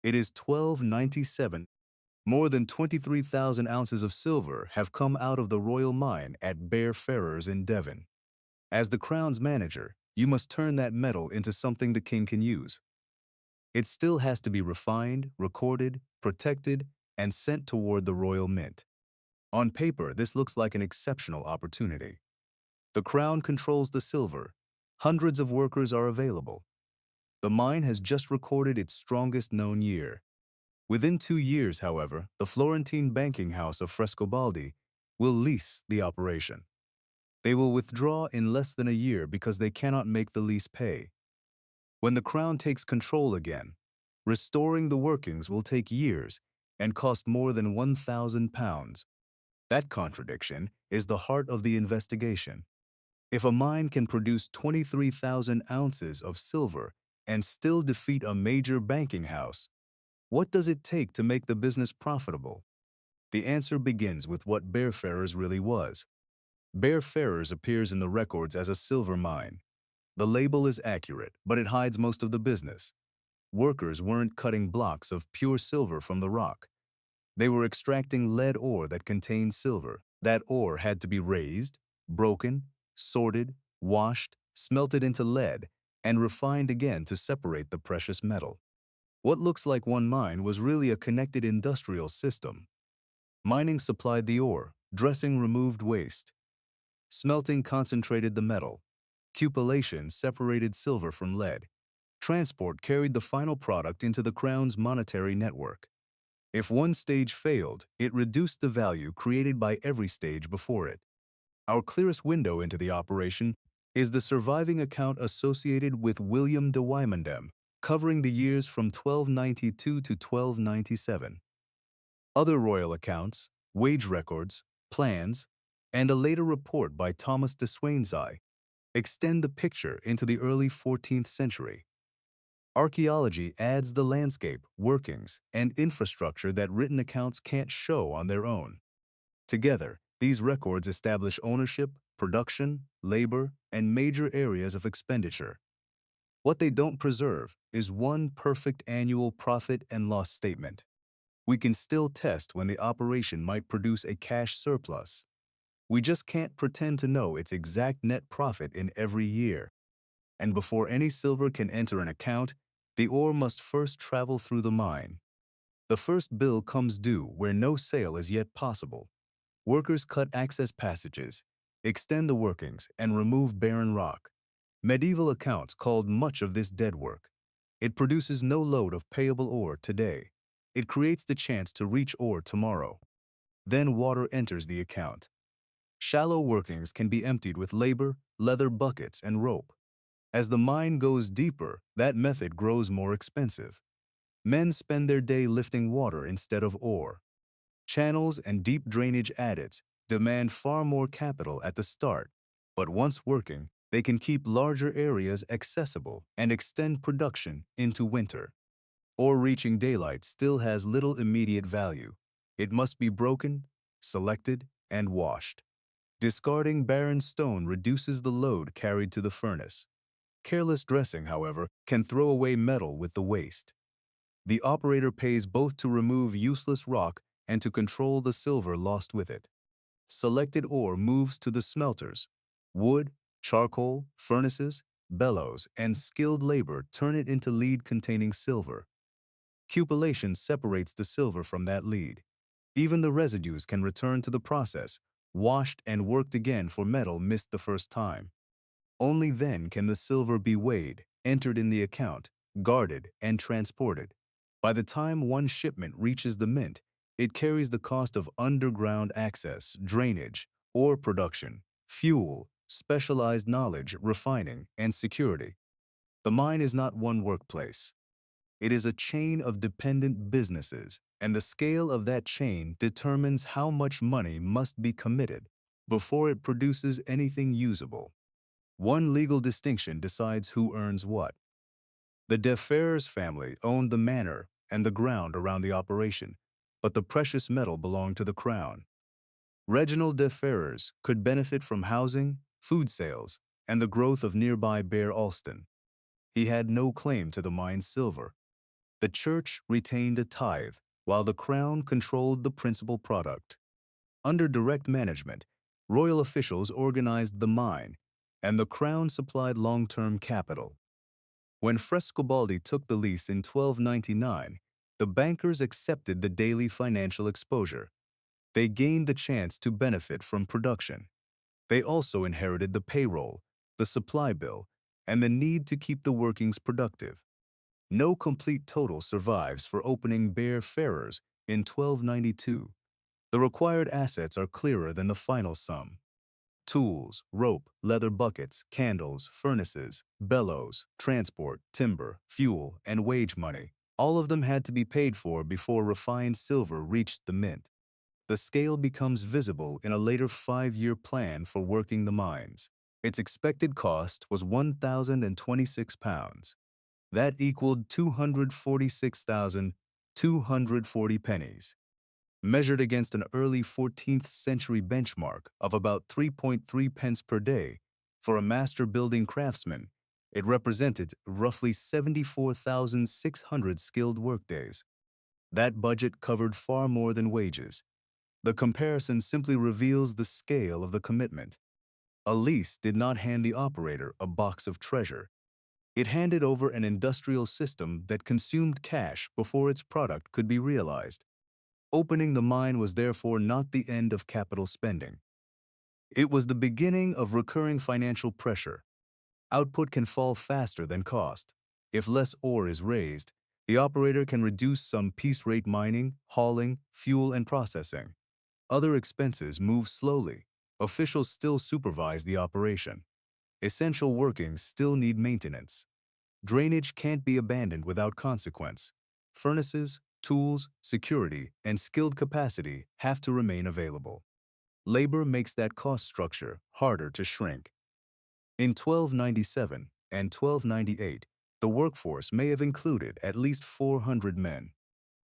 It is 1297. More than 23,000 ounces of silver have come out of the royal mine at Bere Ferrers in Devon. As the crown's manager, you must turn that metal into something the king can use. It still has to be refined, recorded, protected, and sent toward the royal mint. On paper, this looks like an exceptional opportunity. The crown controls the silver. Hundreds of workers are available. The mine has just recorded its strongest known year. Within 2 years, however, the Florentine banking house of Frescobaldi will lease the operation. They will withdraw in less than a year because they cannot make the lease pay. When the crown takes control again, restoring the workings will take years and cost more than £1,000. That contradiction is the heart of the investigation. If a mine can produce 23,000 ounces of silver and still defeat a major banking house, what does it take to make the business profitable? The answer begins with what Bere Ferrers really was. Bere Ferrers appears in the records as a silver mine. The label is accurate, but it hides most of the business. Workers weren't cutting blocks of pure silver from the rock. They were extracting lead ore that contained silver. That ore had to be raised, broken, sorted, washed, smelted into lead, and refined again to separate the precious metal. What looks like one mine was really a connected industrial system. Mining supplied the ore, dressing removed waste. Smelting concentrated the metal. Cupellation separated silver from lead. Transport carried the final product into the crown's monetary network. If one stage failed, it reduced the value created by every stage before it. Our clearest window into the operation is the surviving account associated with William de Wymondham, covering the years from 1292 to 1297. Other royal accounts, wage records, plans, and a later report by Thomas de Swainseye extend the picture into the early 14th century. Archaeology adds the landscape, workings, and infrastructure that written accounts can't show on their own. Together, these records establish ownership, production, labor, and major areas of expenditure. What they don't preserve is one perfect annual profit and loss statement. We can still test when the operation might produce a cash surplus. We just can't pretend to know its exact net profit in every year. And before any silver can enter an account, the ore must first travel through the mine. The first bill comes due where no sale is yet possible. Workers cut access passages, extend the workings, and remove barren rock. Medieval accounts called much of this dead work. It produces no load of payable ore today. It creates the chance to reach ore tomorrow. Then water enters the account. Shallow workings can be emptied with labor, leather buckets, and rope. As the mine goes deeper, that method grows more expensive. Men spend their day lifting water instead of ore. Channels and deep drainage adits demand far more capital at the start, but once working, they can keep larger areas accessible and extend production into winter. Ore reaching daylight still has little immediate value. It must be broken, selected, and washed. Discarding barren stone reduces the load carried to the furnace. Careless dressing, however, can throw away metal with the waste. The operator pays both to remove useless rock and to control the silver lost with it. Selected ore moves to the smelters. Wood, charcoal, furnaces, bellows, and skilled labor turn it into lead containing silver. Cupellation separates the silver from that lead. Even the residues can return to the process, washed and worked again for metal missed the first time. Only then can the silver be weighed, entered in the account, guarded, and transported. By the time one shipment reaches the mint, it carries the cost of underground access, drainage, ore production, fuel, specialized knowledge, refining, and security. The mine is not one workplace. It is a chain of dependent businesses, and the scale of that chain determines how much money must be committed before it produces anything usable. One legal distinction decides who earns what. The de Ferrers family owned the manor and the ground around the operation, but the precious metal belonged to the crown. Reginald de Ferrers could benefit from housing, food sales, and the growth of nearby Bare Alston. He had no claim to the mine's silver. The church retained a tithe, while the crown controlled the principal product. Under direct management, royal officials organized the mine, and the crown supplied long-term capital. When Frescobaldi took the lease in 1299, the bankers accepted the daily financial exposure. They gained the chance to benefit from production. They also inherited the payroll, the supply bill, and the need to keep the workings productive. No complete total survives for opening Bere Ferrers in 1292. The required assets are clearer than the final sum. Tools, rope, leather buckets, candles, furnaces, bellows, transport, timber, fuel, and wage money. All of them had to be paid for before refined silver reached the mint. The scale becomes visible in a later 5-year plan for working the mines. Its expected cost was £1,026. That equaled 246,240 pennies. Measured against an early 14th century benchmark of about 3.3 pence per day, for a master building craftsman, it represented roughly 74,600 skilled workdays. That budget covered far more than wages. The comparison simply reveals the scale of the commitment. A lease did not hand the operator a box of treasure. It handed over an industrial system that consumed cash before its product could be realized. Opening the mine was therefore not the end of capital spending. It was the beginning of recurring financial pressure. Output can fall faster than cost. If less ore is raised, the operator can reduce some piece rate mining, hauling, fuel, and processing. Other expenses move slowly. Officials still supervise the operation. Essential workings still need maintenance. Drainage can't be abandoned without consequence. Furnaces, tools, security, and skilled capacity have to remain available. Labor makes that cost structure harder to shrink. In 1297 and 1298, the workforce may have included at least 400 men.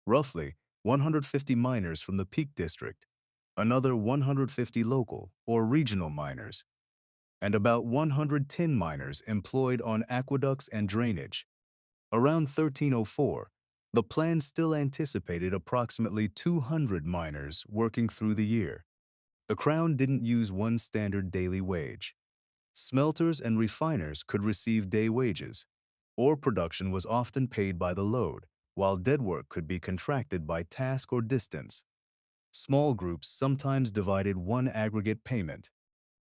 Roughly 150 miners from the Peak District, another 150 local or regional miners, and about 110 miners employed on aqueducts and drainage. Around 1304, the plan still anticipated approximately 200 miners working through the year. The Crown didn't use one standard daily wage. Smelters and refiners could receive day wages. Ore production was often paid by the load, while dead work could be contracted by task or distance. Small groups sometimes divided one aggregate payment.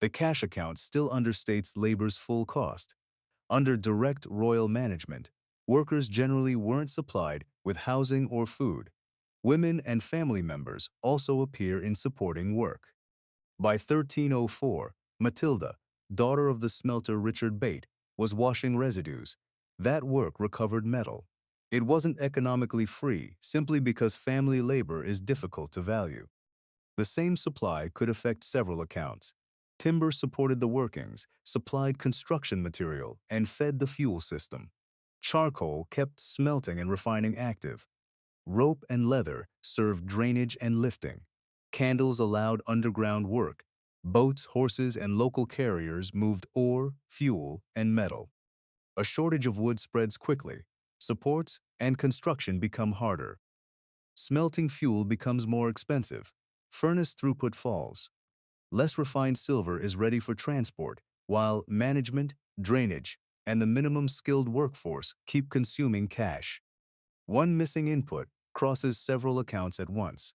The cash account still understates labor's full cost. Under direct royal management, workers generally weren't supplied with housing or food. Women and family members also appear in supporting work. By 1304, Matilda, daughter of the smelter Richard Bate, was washing residues. That work recovered metal. It wasn't economically free simply because family labor is difficult to value. The same supply could affect several accounts. Timber supported the workings, supplied construction material, and fed the fuel system. Charcoal kept smelting and refining active. Rope and leather served drainage and lifting. Candles allowed underground work. Boats, horses, and local carriers moved ore, fuel, and metal. A shortage of wood spreads quickly. Supports and construction become harder. Smelting fuel becomes more expensive. Furnace throughput falls. Less refined silver is ready for transport, while management, drainage, and the minimum skilled workforce keep consuming cash. One missing input crosses several accounts at once.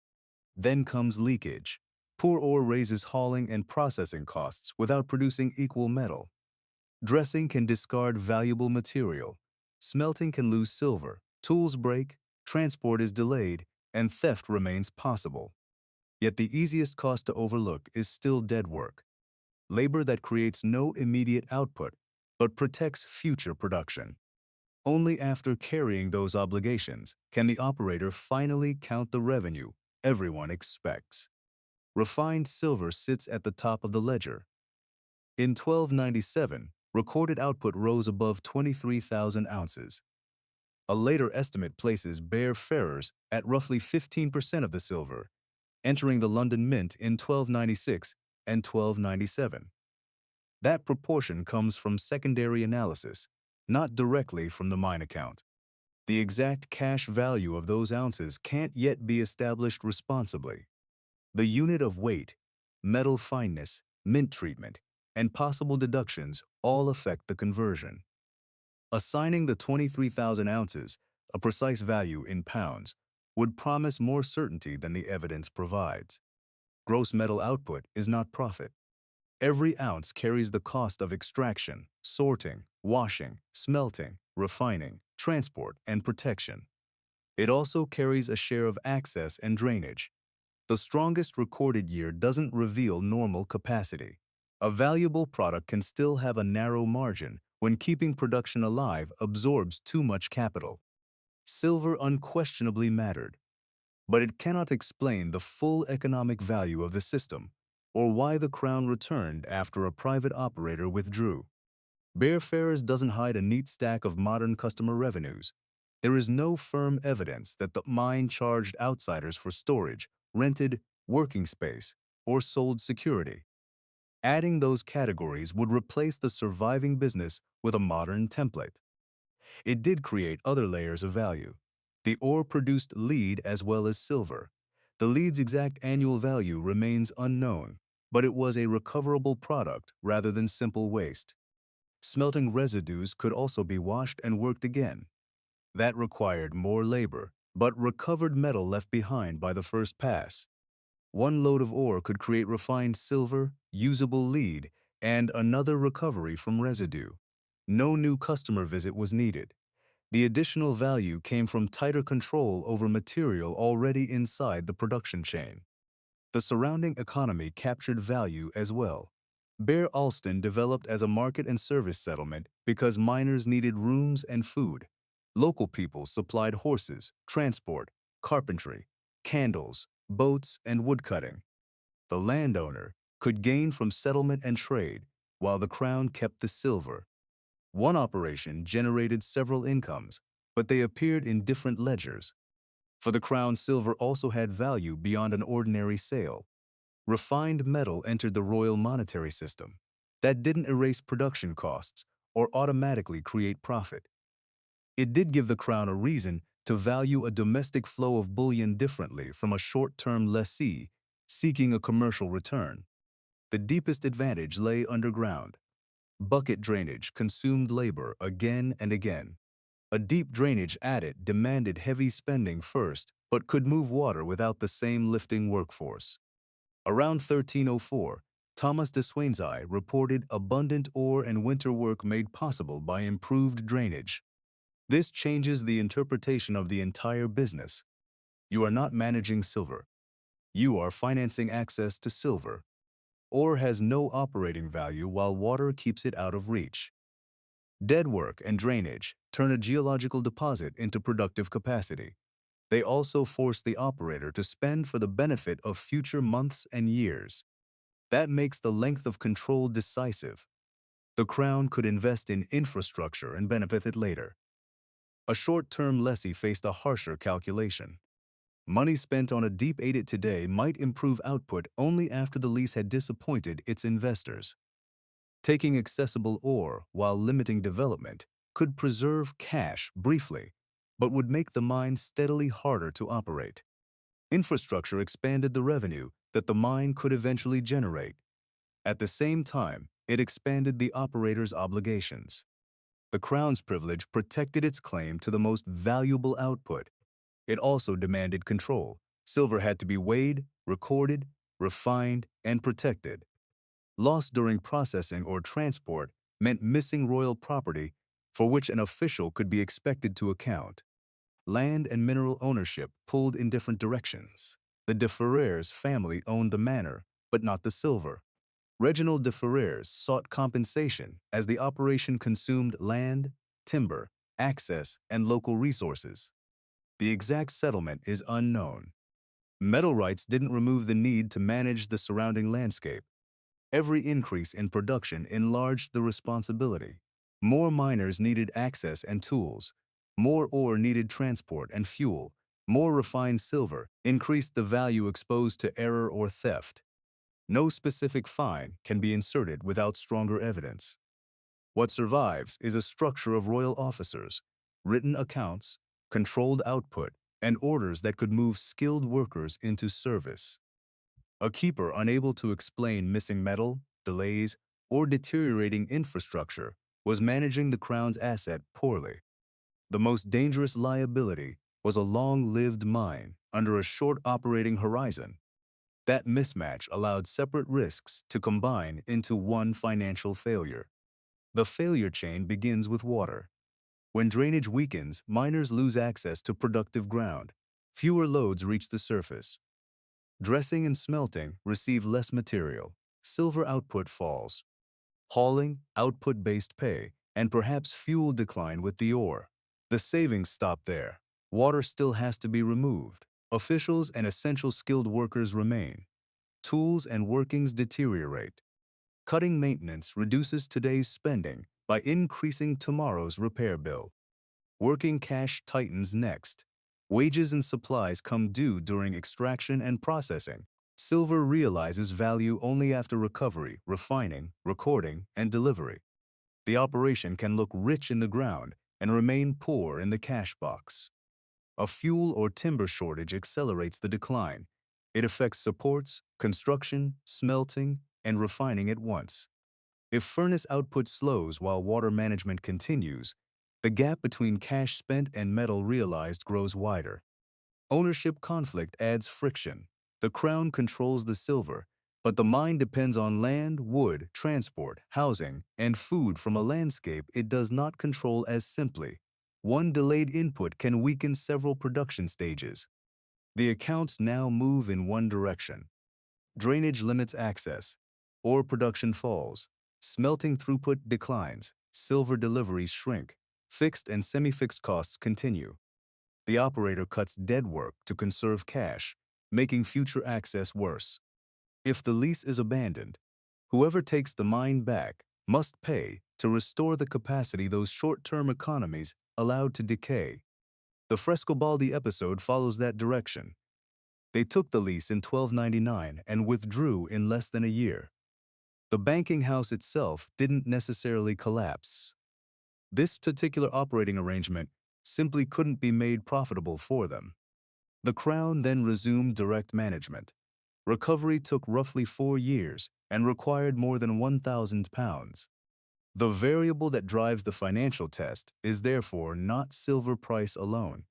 Then comes leakage. Poor ore raises hauling and processing costs without producing equal metal. Dressing can discard valuable material. Smelting can lose silver. Tools break, transport is delayed, and theft remains possible. Yet the easiest cost to overlook is still dead work. Labor that creates no immediate output, but protects future production. Only after carrying those obligations can the operator finally count the revenue everyone expects. Refined silver sits at the top of the ledger. In 1297, recorded output rose above 23,000 ounces. A later estimate places Bere Ferrers at roughly 15% of the silver, entering the London Mint in 1296 and 1297. That proportion comes from secondary analysis, not directly from the mine account. The exact cash value of those ounces can't yet be established responsibly. The unit of weight, metal fineness, mint treatment, and possible deductions all affect the conversion. Assigning the 23,000 ounces a precise value in pounds would promise more certainty than the evidence provides. Gross metal output is not profit. Every ounce carries the cost of extraction, sorting, washing, smelting, refining, transport, and protection. It also carries a share of access and drainage. The strongest recorded year doesn't reveal normal capacity. A valuable product can still have a narrow margin when keeping production alive absorbs too much capital. Silver unquestionably mattered, but it cannot explain the full economic value of the system or why the crown returned after a private operator withdrew. Bere Ferrers doesn't hide a neat stack of modern customer revenues. There is no firm evidence that the mine charged outsiders for storage, rented working space, or sold security. Adding those categories would replace the surviving business with a modern template. It did create other layers of value. The ore produced lead as well as silver. The lead's exact annual value remains unknown, but it was a recoverable product rather than simple waste. Smelting residues could also be washed and worked again. That required more labor, but recovered metal left behind by the first pass. One load of ore could create refined silver, usable lead, and another recovery from residue. No new customer visit was needed. The additional value came from tighter control over material already inside the production chain. The surrounding economy captured value as well. Bear Alston developed as a market and service settlement because miners needed rooms and food. Local people supplied horses, transport, carpentry, candles, boats, and woodcutting. The landowner could gain from settlement and trade, while the crown kept the silver. One operation generated several incomes, but they appeared in different ledgers. For the crown, silver also had value beyond an ordinary sale. Refined metal entered the royal monetary system. That didn't erase production costs or automatically create profit. It did give the crown a reason to value a domestic flow of bullion differently from a short-term lessee seeking a commercial return. The deepest advantage lay underground. Bucket drainage consumed labor again and again. A deep drainage adit demanded heavy spending first, but could move water without the same lifting workforce. Around 1304, Thomas de Swainseye reported abundant ore and winter work made possible by improved drainage. This changes the interpretation of the entire business. You are not managing silver. You are financing access to silver. Ore has no operating value while water keeps it out of reach. Dead work and drainage turn a geological deposit into productive capacity. They also force the operator to spend for the benefit of future months and years. That makes the length of control decisive. The crown could invest in infrastructure and benefit it later. A short-term lessee faced a harsher calculation. Money spent on a deep adit today might improve output only after the lease had disappointed its investors. Taking accessible ore while limiting development could preserve cash briefly, but would make the mine steadily harder to operate. Infrastructure expanded the revenue that the mine could eventually generate. At the same time, it expanded the operator's obligations. The Crown's privilege protected its claim to the most valuable output. It also demanded control. Silver had to be weighed, recorded, refined, and protected. Loss during processing or transport meant missing royal property for which an official could be expected to account. Land and mineral ownership pulled in different directions. The de Ferrers family owned the manor, but not the silver. Reginald de Ferrers sought compensation as the operation consumed land, timber, access, and local resources. The exact settlement is unknown. Metal rights didn't remove the need to manage the surrounding landscape. Every increase in production enlarged the responsibility. More miners needed access and tools. More ore needed transport and fuel. More refined silver increased the value exposed to error or theft. No specific fine can be inserted without stronger evidence. What survives is a structure of royal officers, written accounts, controlled output, and orders that could move skilled workers into service. A keeper unable to explain missing metal, delays, or deteriorating infrastructure was managing the Crown's asset poorly. The most dangerous liability was a long-lived mine under a short operating horizon. That mismatch allowed separate risks to combine into one financial failure. The failure chain begins with water. When drainage weakens, miners lose access to productive ground. Fewer loads reach the surface. Dressing and smelting receive less material. Silver output falls. Hauling, output-based pay, and perhaps fuel decline with the ore. The savings stop there. Water still has to be removed. Officials and essential skilled workers remain. Tools and workings deteriorate. Cutting maintenance reduces today's spending by increasing tomorrow's repair bill. Working cash tightens next. Wages and supplies come due during extraction and processing. Silver realizes value only after recovery, refining, recording, and delivery. The operation can look rich in the ground and remain poor in the cash box. A fuel or timber shortage accelerates the decline. It affects supports, construction, smelting, and refining at once. If furnace output slows while water management continues, the gap between cash spent and metal realized grows wider. Ownership conflict adds friction. The Crown controls the silver, but the mine depends on land, wood, transport, housing, and food from a landscape it does not control as simply. One delayed input can weaken several production stages. The accounts now move in one direction. Drainage limits access. Ore production falls. Smelting throughput declines. Silver deliveries shrink. Fixed and semi-fixed costs continue. The operator cuts dead work to conserve cash, making future access worse. If the lease is abandoned, whoever takes the mine back must pay to restore the capacity those short-term economies allowed to decay. The Frescobaldi episode follows that direction. They took the lease in 1299 and withdrew in less than a year. The banking house itself didn't necessarily collapse. This particular operating arrangement simply couldn't be made profitable for them. The Crown then resumed direct management. Recovery took roughly 4 years and required more than £1,000. The variable that drives the financial test is therefore not silver price alone.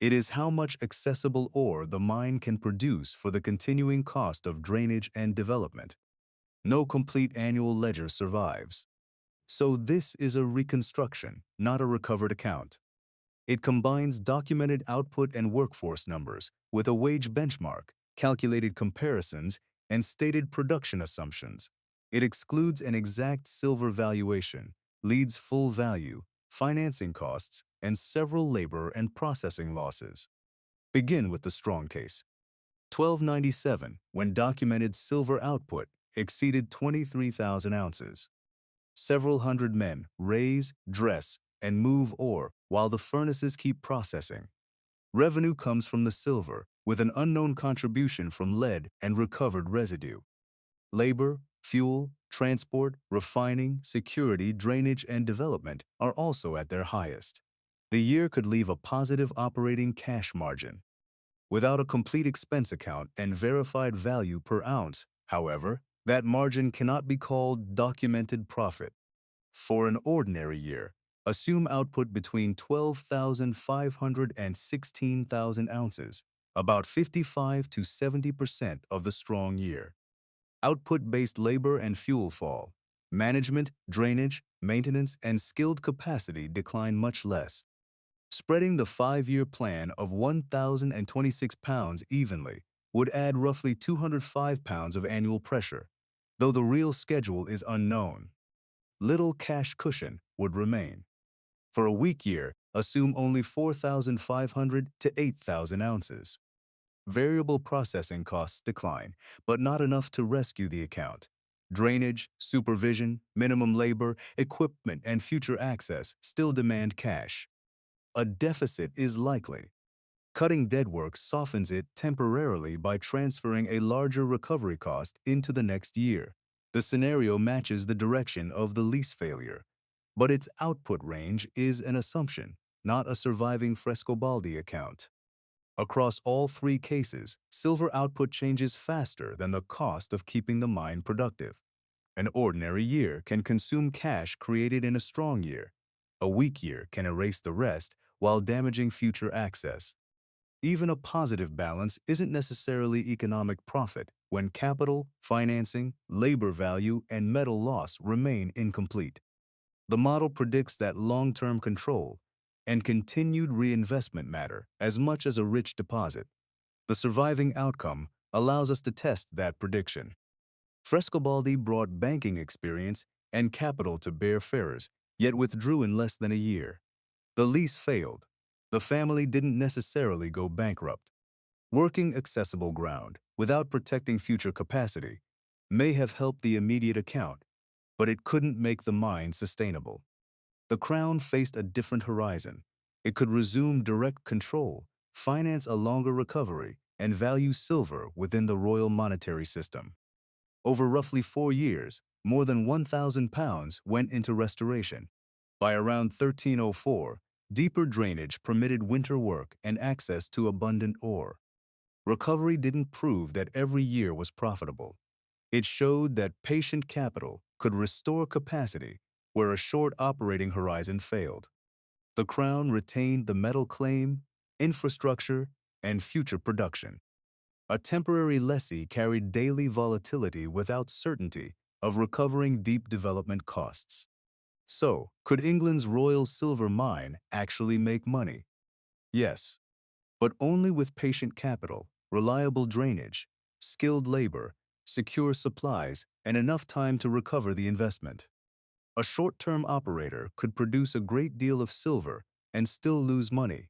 It is how much accessible ore the mine can produce for the continuing cost of drainage and development. No complete annual ledger survives. So this is a reconstruction, not a recovered account. It combines documented output and workforce numbers with a wage benchmark, calculated comparisons, and stated production assumptions. It excludes an exact silver valuation, leads full value, financing costs, and several labor and processing losses. Begin with the strong case. 1297, when documented silver output exceeded 23,000 ounces. Several hundred men raise, dress, and move ore while the furnaces keep processing. Revenue comes from the silver, with an unknown contribution from lead and recovered residue. Labor, fuel, transport, refining, security, drainage, and development are also at their highest. The year could leave a positive operating cash margin. Without a complete expense account and verified value per ounce, however, that margin cannot be called documented profit. For an ordinary year, assume output between 12,500 and 16,000 ounces, about 55 to 70% of the strong year. Output-based labor and fuel fall. Management, drainage, maintenance, and skilled capacity decline much less. Spreading the 5-year plan of 1,026 pounds evenly would add roughly 205 pounds of annual pressure, though the real schedule is unknown. Little cash cushion would remain. For a weak year, assume only 4,500 to 8,000 ounces. Variable processing costs decline, but not enough to rescue the account. Drainage, supervision, minimum labor, equipment, and future access still demand cash. A deficit is likely. Cutting dead work softens it temporarily by transferring a larger recovery cost into the next year. The scenario matches the direction of the lease failure, but its output range is an assumption, not a surviving Frescobaldi account. Across all three cases, silver output changes faster than the cost of keeping the mine productive. An ordinary year can consume cash created in a strong year. A weak year can erase the rest while damaging future access. Even a positive balance isn't necessarily economic profit when capital, financing, labor value, and metal loss remain incomplete. The model predicts that long-term control and continued reinvestment matter as much as a rich deposit. The surviving outcome allows us to test that prediction. Frescobaldi brought banking experience and capital to Bere Ferrers, yet withdrew in less than a year. The lease failed. The family didn't necessarily go bankrupt. Working accessible ground without protecting future capacity may have helped the immediate account, but it couldn't make the mine sustainable. The Crown faced a different horizon. It could resume direct control, finance a longer recovery, and value silver within the royal monetary system. Over roughly 4 years, more than £1,000 went into restoration. By around 1304, deeper drainage permitted winter work and access to abundant ore. Recovery didn't prove that every year was profitable. It showed that patient capital could restore capacity where a short operating horizon failed. The Crown retained the metal claim, infrastructure, and future production. A temporary lessee carried daily volatility without certainty of recovering deep development costs. So, could England's Royal Silver Mine actually make money? Yes, but only with patient capital, reliable drainage, skilled labor, secure supplies, and enough time to recover the investment. A short-term operator could produce a great deal of silver and still lose money.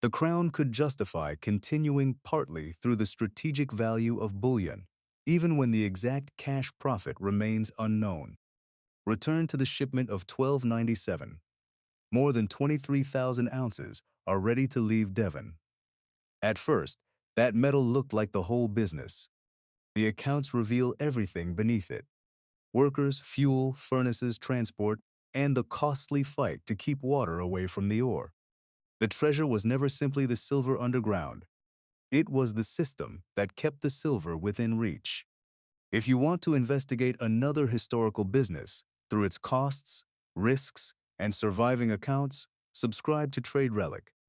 The Crown could justify continuing partly through the strategic value of bullion, even when the exact cash profit remains unknown. Return to the shipment of 1297. More than 23,000 ounces are ready to leave Devon. At first, that metal looked like the whole business. The accounts reveal everything beneath it: workers, fuel, furnaces, transport, and the costly fight to keep water away from the ore. The treasure was never simply the silver underground. It was the system that kept the silver within reach. If you want to investigate another historical business through its costs, risks, and surviving accounts, subscribe to Trade Relic.